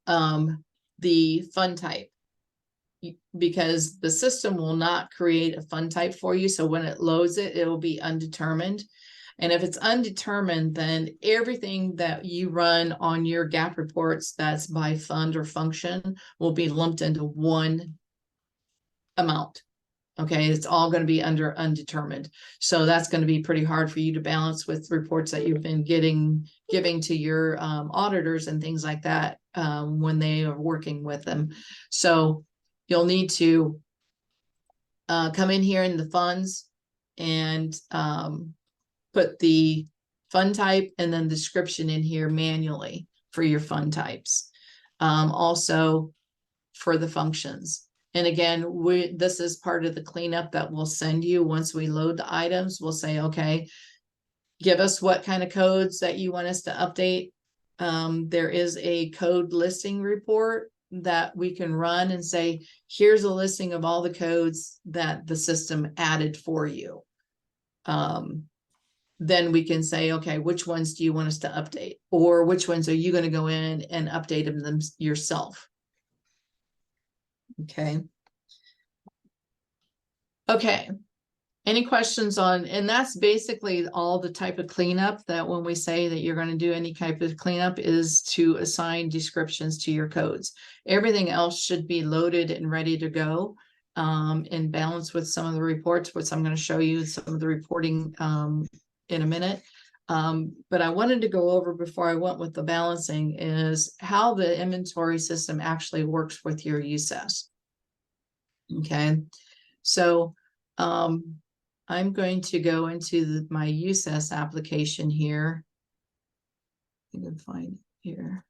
A: the fund type, because the system will not create a fund type for you. So when it loads it, it'll be undetermined. And if it's undetermined, then everything that you run on your gap reports that's by fund or function will be lumped into one amount. Okay, it's all going to be under undetermined. So that's going to be pretty hard for you to balance with reports that you've been giving to your auditors and things like that when they are working with them. So you'll need to come in here in the funds and put the fund type and then description in here manually for your fund types. Also for the functions. And again, this is part of the cleanup that we'll send you once we load the items. We'll say, okay, give us what kind of codes that you want us to update. There is a code listing report that we can run and say, here's a listing of all the codes that the system added for you. Then we can say, okay, which ones do you want us to update? Or which ones are you going to go in and update them yourself? Okay. Okay. Any questions on, and that's basically all the type of cleanup that when we say that you're going to do any type of cleanup is to assign descriptions to your codes. Everything else should be loaded and ready to go in balance with some of the reports, which I'm going to show you some of the reporting in a minute. But I wanted to go over before I went with the balancing is how the inventory system actually works with your USES. Okay, so I'm going to go into my USES application here. You can find it here.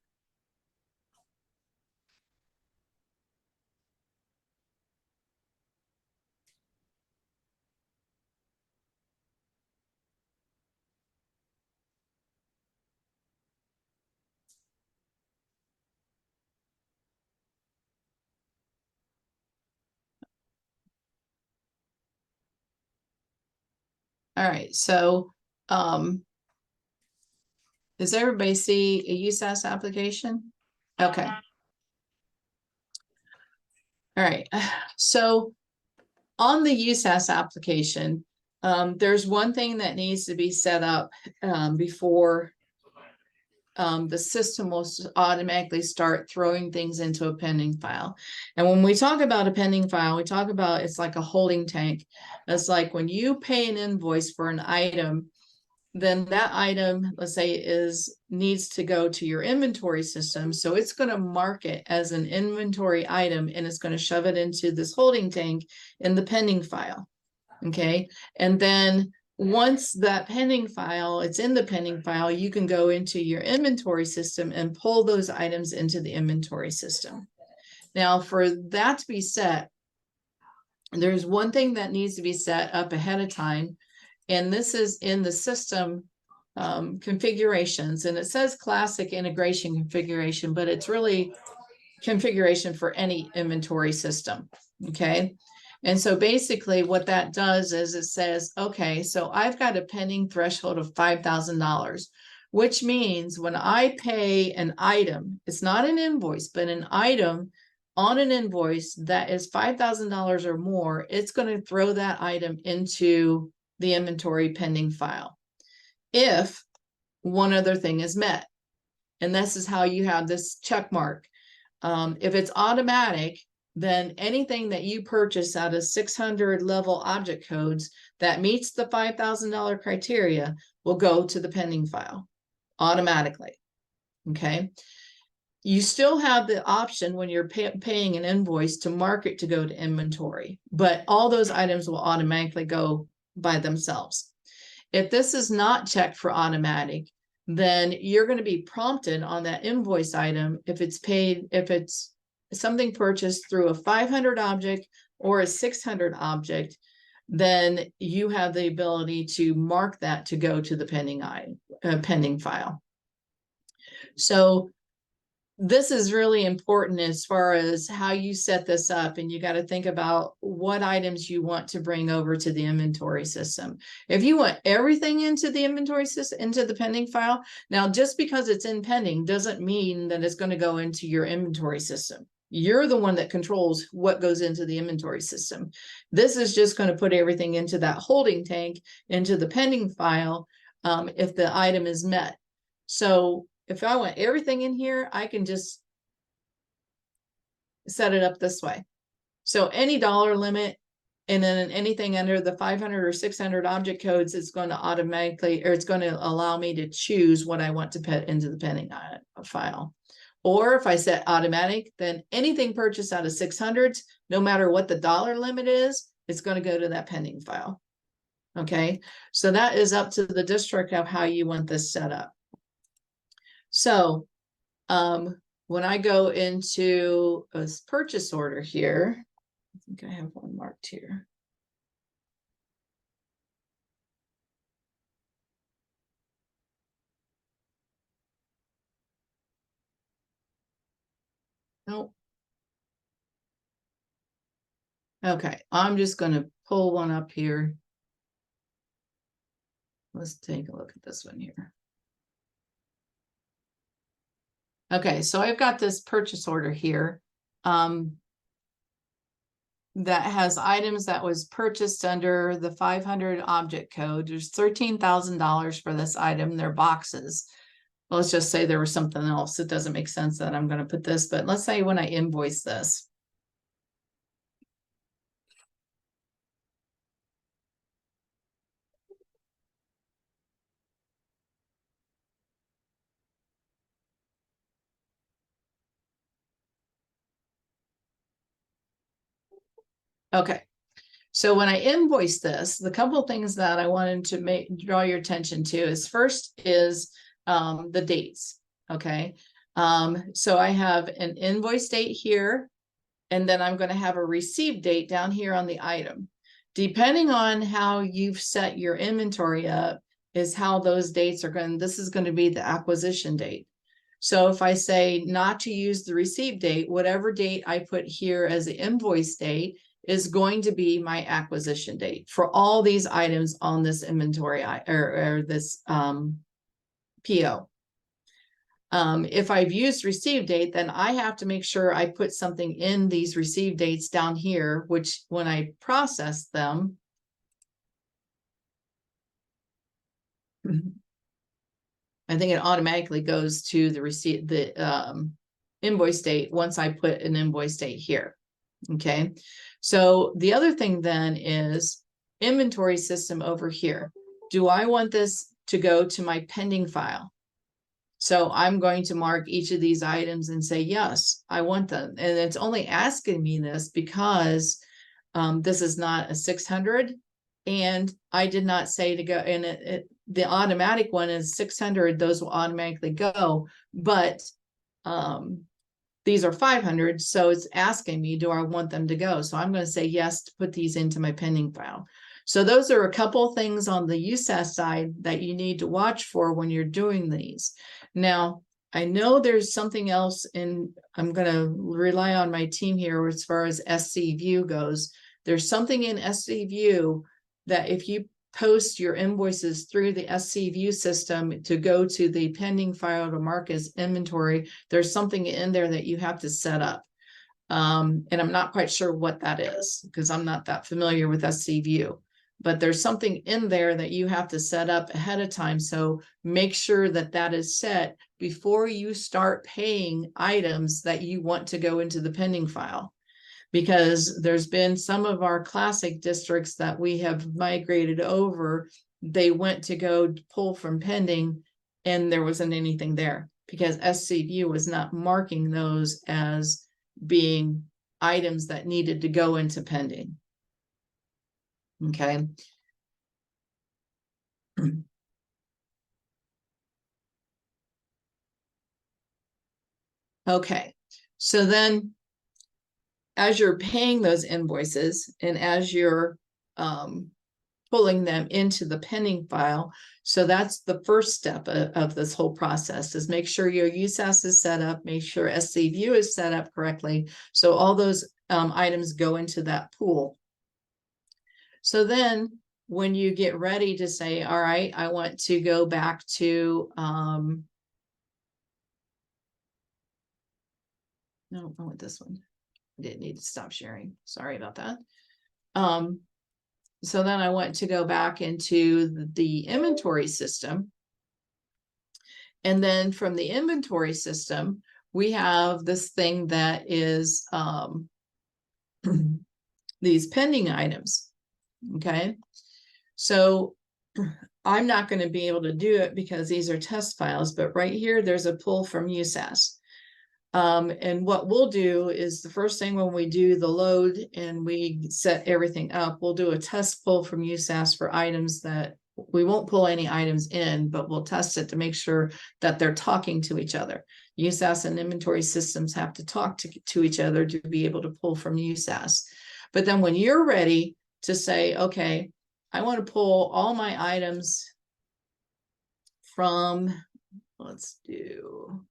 A: All right, so does everybody see a USES application? Okay. All right, so on the USES application, there's one thing that needs to be set up before the system will automatically start throwing things into a pending file. And when we talk about a pending file, we talk about it's like a holding tank. It's like when you pay an invoice for an item, then that item, let's say, needs to go to your inventory system. So it's going to mark it as an inventory item and it's going to shove it into this holding tank in the pending file. Okay. And then once that pending file, it's in the pending file, you can go into your inventory system and pull those items into the inventory system. Now, for that to be set, there's one thing that needs to be set up ahead of time. And this is in the system configurations. And it says classic integration configuration, but it's really configuration for any inventory system. Okay. And so basically what that does is it says, okay, so I've got a pending threshold of $5,000, which means when I pay an item, it's not an invoice, but an item on an invoice that is $5,000 or more, it's going to throw that item into the inventory pending file if one other thing is met. And this is how you have this check mark. If it's automatic, then anything that you purchase out of 600 level object codes that meets the $5,000 criteria will go to the pending file automatically. Okay. You still have the option when you're paying an invoice to mark it to go to inventory, but all those items will automatically go by themselves. If this is not checked for automatic, then you're going to be prompted on that invoice item if it's paid, if it's something purchased through a 500 object or a 600 object, then you have the ability to mark that to go to the pending file. So this is really important as far as how you set this up, and you got to think about what items you want to bring over to the inventory system. If you want everything into the inventory system, into the pending file, now just because it's in pending doesn't mean that it's going to go into your inventory system. You're the one that controls what goes into the inventory system. This is just going to put everything into that holding tank, into the pending file, if the item is met. So if I want everything in here, I can just set it up this way. So any dollar limit, and then anything under the 500 or 600 object codes, it's going to automatically, or it's going to allow me to choose what I want to put into the pending file. Or if I set automatic, then anything purchased out of 600s, no matter what the dollar limit is, it's going to go to that pending file. Okay, so that is up to the district of how you want this set up. So when I go into a purchase order here, I think I have one marked here. Nope. Okay, I'm just going to pull one up here. Let's take a look at this one here. Okay, so I've got this purchase order here that has items that was purchased under the 500 object code. There's $13,000 for this item. They're boxes. Well, let's just say there was something else. It doesn't make sense that I'm going to put this, but let's say when I invoice this. Okay, so when I invoice this, the couple of things that I wanted to draw your attention to is first is the dates. Okay, so I have an invoice date here, and then I'm going to have a receive date down here on the item. Depending on how you've set your inventory up is how those dates are going. This is going to be the acquisition date. So if I say not to use the receive date, whatever date I put here as the invoice date is going to be my acquisition date for all these items on this inventory or this PO. If I've used receive date, then I have to make sure I put something in these receive dates down here, which when I process them, I think it automatically goes to the invoice date once I put an invoice date here. Okay, so the other thing then is inventory system over here. Do I want this to go to my pending file? So I'm going to mark each of these items and say, yes, I want them. And it's only asking me this because this is not a 600. And I did not say to go, and the automatic one is 600. Those will automatically go. But these are 500, so it's asking me, do I want them to go? So I'm going to say yes to put these into my pending file. So those are a couple things on the USAS side that you need to watch for when you're doing these. Now, I know there's something else, and I'm going to rely on my team here as far as SC View goes. There's something in SC View that if you post your invoices through the SC View system to go to the pending file to mark as inventory, there's something in there that you have to set up. And I'm not quite sure what that is because I'm not that familiar with SC View, but there's something in there that you have to set up ahead of time. So make sure that that is set before you start paying items that you want to go into the pending file. Because there's been some of our classic districts that we have migrated over, they went to go pull from pending and there wasn't anything there. because SCView was not marking those as being items that needed to go into pending. Okay. Okay, so then as you're paying those invoices and as you're pulling them into the pending file, so that's the first step of this whole process, is make sure your USAS is set up, make sure SCView is set up correctly, so all those items go into that pool. So then when you get ready to say, all right, I want to go back to no, I want this one. I didn't need to stop sharing. Sorry about that. So then I want to go back into the inventory system. And then from the inventory system, we have this thing that is these pending items. Okay. So I'm not going to be able to do it because these are test files, but right here, there's a pull from USAS. And what we'll do is the first thing when we do the load and we set everything up, we'll do a test pull from USAS for items that we won't pull any items in, but we'll test it to make sure that they're talking to each other. USAS and inventory systems have to talk to each other to be able to pull from USAS. But then when you're ready to say, okay, I want to pull all my items from, let's do,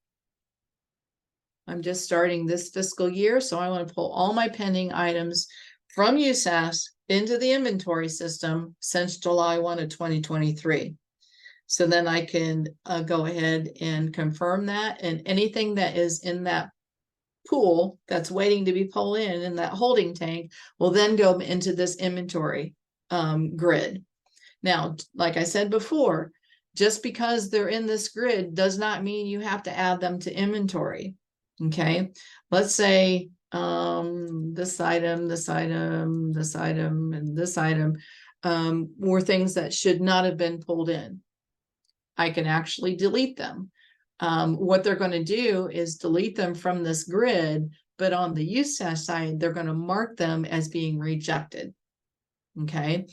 A: I'm just starting this fiscal year, so I want to pull all my pending items from USAS into the inventory system since July 1 of 2023. So then I can go ahead and confirm that, and anything that is in that pool that's waiting to be pulled in that holding tank will then go into this inventory grid. Now, like I said before, just because they're in this grid does not mean you have to add them to inventory. Okay, let's say this item, this item, this item, and this item were things that should not have been pulled in. I can actually delete them. What they're going to do is delete them from this grid, but on the USAS side, they're going to mark them as being rejected. Okay.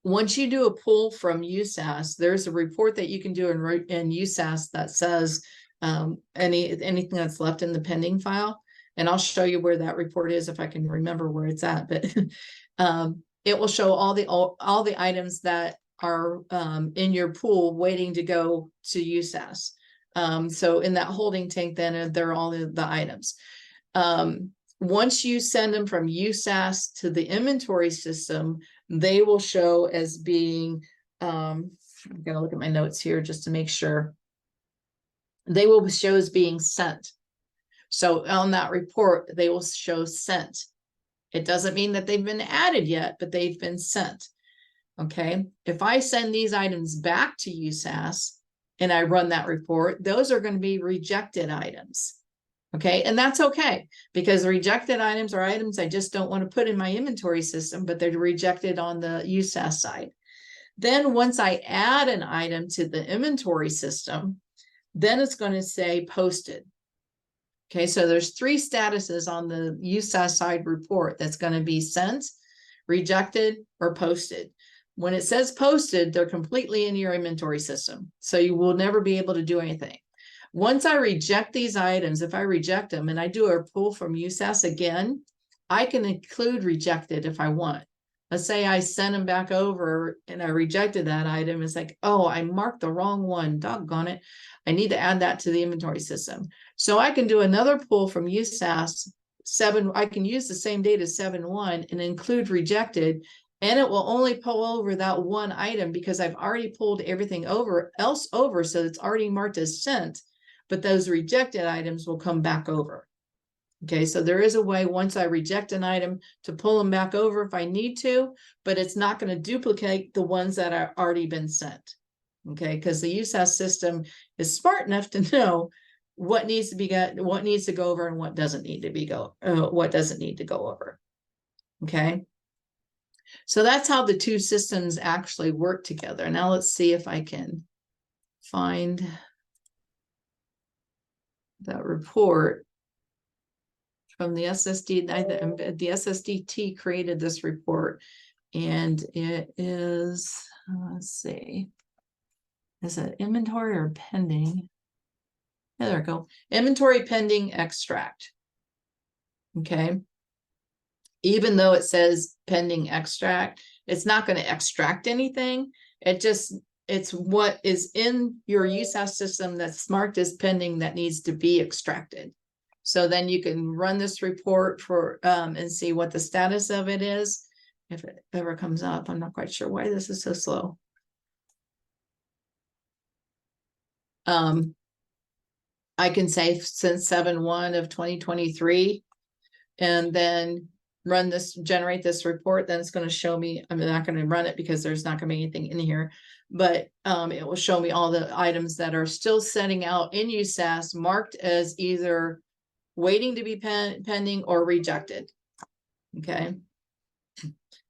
A: Once you do a pull from USAS, there's a report that you can do in USAS that says anything that's left in the pending file. And I'll show you where that report is if I can remember where it's at, but it will show all the items that are in your pool waiting to go to USAS. So in that holding tank, then they're all the items. Once you send them from USAS to the inventory system, they will show as being, I'm gonna look at my notes here just to make sure. They will show as being sent. So on that report, they will show sent. It doesn't mean that they've been added yet, but they've been sent. Okay. If I send these items back to USAS and I run that report, those are going to be rejected items. Okay. And that's okay, because the rejected items are items I just don't want to put in my inventory system, but they're rejected on the USAS side. Then once I add an item to the inventory system, then it's going to say posted. Okay, so there's 3 statuses on the USAS side report that's going to be sent, rejected, or posted. When it says posted, they're completely in your inventory system, so you will never be able to do anything. Once I reject these items, if I reject them and I do a pull from USAS again, I can include rejected if I want. Let's say I send them back over and I rejected that item. It's like, oh, I marked the wrong one. Doggone it. I need to add that to the inventory system. So I can do another pull from USAS 7. I can use the same data 7.1 and include rejected, and it will only pull over that one item because I've already pulled everything else over. So it's already marked as sent, but those rejected items will come back over. Okay, so there is a way once I reject an item to pull them back over if I need to, but it's not going to duplicate the ones that are already been sent. Okay, because the USAS system is smart enough to know what needs to be what needs to go over and what doesn't need to be what doesn't need to go over. Okay, so that's how the 2 systems actually work together. Now let's see if I can find that report from the SSD. The SSDT created this report, and it is, let's see, is it inventory or pending? Yeah, there we go. Inventory pending extract. Okay. Even though it says pending extract, it's not going to extract anything. It's what is in your USAS system that's marked as pending that needs to be extracted. So then you can run this report for and see what the status of it is. If it ever comes up, I'm not quite sure why this is so slow. I can say since 7/1 of 2023, and then run this, generate this report. Then it's going to show me, I'm not going to run it because there's not going to be anything in here, but it will show me all the items that are still setting out in USAS marked as either waiting to be pending or rejected. Okay.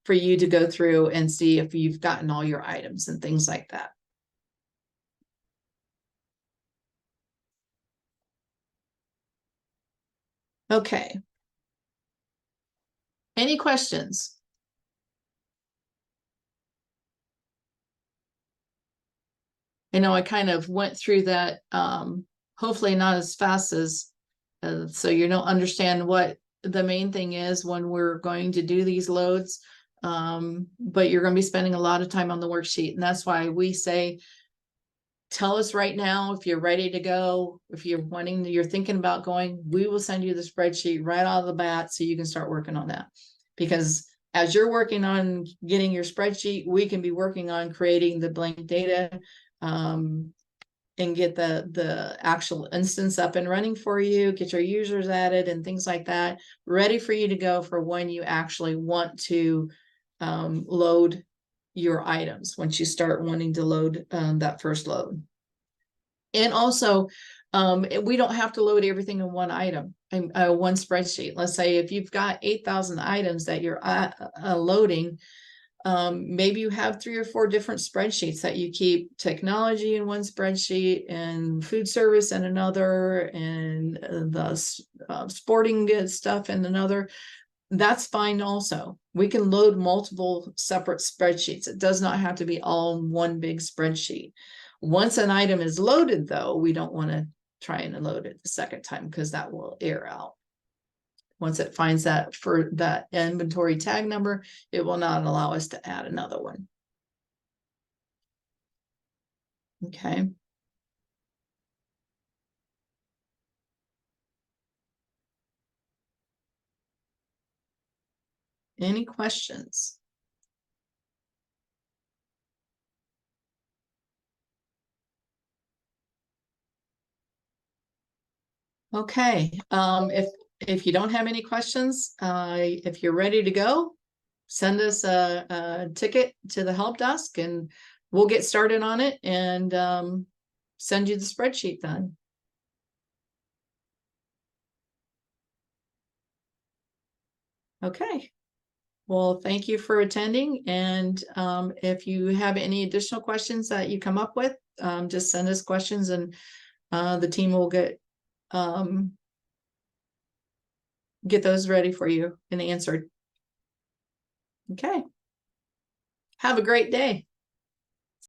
A: For you to go through and see if you've gotten all your items and things like that. Okay. Any questions? I know I kind of went through that, hopefully not as fast as, so you don't understand what the main thing is when we're going to do these loads. But you're going to be spending a lot of time on the worksheet. And that's why we say, tell us right now if you're ready to go. If you're thinking about going, we will send you the spreadsheet right out of the bat so you can start working on that. Because as you're working on getting your spreadsheet, we can be working on creating the blank data, and get the actual instance up and running for you, get your users added and things like that, ready for you to go for when you actually want to load your items, once you start wanting to load that first load. And also, we don't have to load everything in one item, one spreadsheet. Let's say if you've got 8,000 items that you're loading, maybe you have 3 or 4 different spreadsheets that you keep technology in one spreadsheet and food service in another, and the sporting goods stuff in another. That's fine also. We can load multiple separate spreadsheets. It does not have to be all in one big spreadsheet. Once an item is loaded, though, we don't want to try and load it the second time because that will error out. Once it finds that for that inventory tag number, it will not allow us to add another one. Okay. Any questions? Okay. If you don't have any questions, if you're ready to go, send us a ticket to the help desk and we'll get started on it and send you the spreadsheet then. Okay. Well, thank you for attending. And if you have any additional questions that you come up with, just send us questions and the team will get those ready for you and answered. Okay. Have a great day.